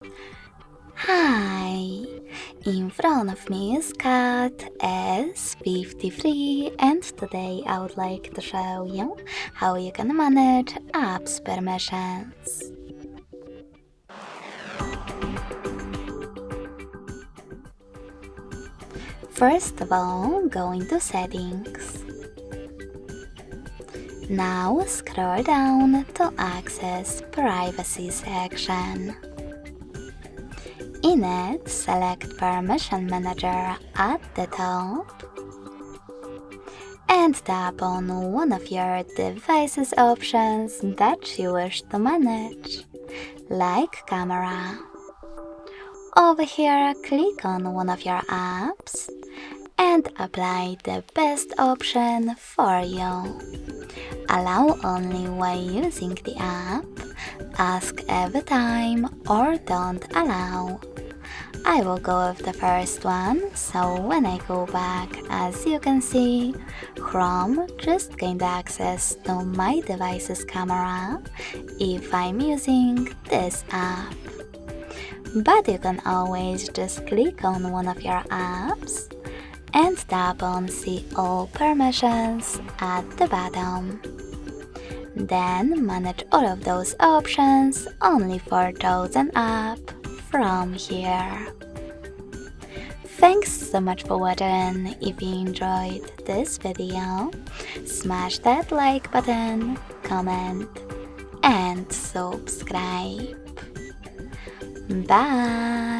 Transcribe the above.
Hi! In front of me is CAT S53 and today I would like to show you how you can manage apps permissions. First of all, go into Settings. Now scroll down to access Privacy section. In it, select Permission Manager at the top and tap on one of your device's options that you wish to manage, like camera. Over here, click on one of your apps and apply the best option for you. Allow only while using the app, ask every time, or don't allow. I will go with the first one, so when I go back, as you can see, Chrome just gained access to my device's camera if I'm using this app. But you can always just click on one of your apps and tap on See All Permissions at the bottom. Then manage all of those options only for those an app from here. Thanks so much for watching. If you enjoyed this video, smash that like button, comment, and subscribe. Bye!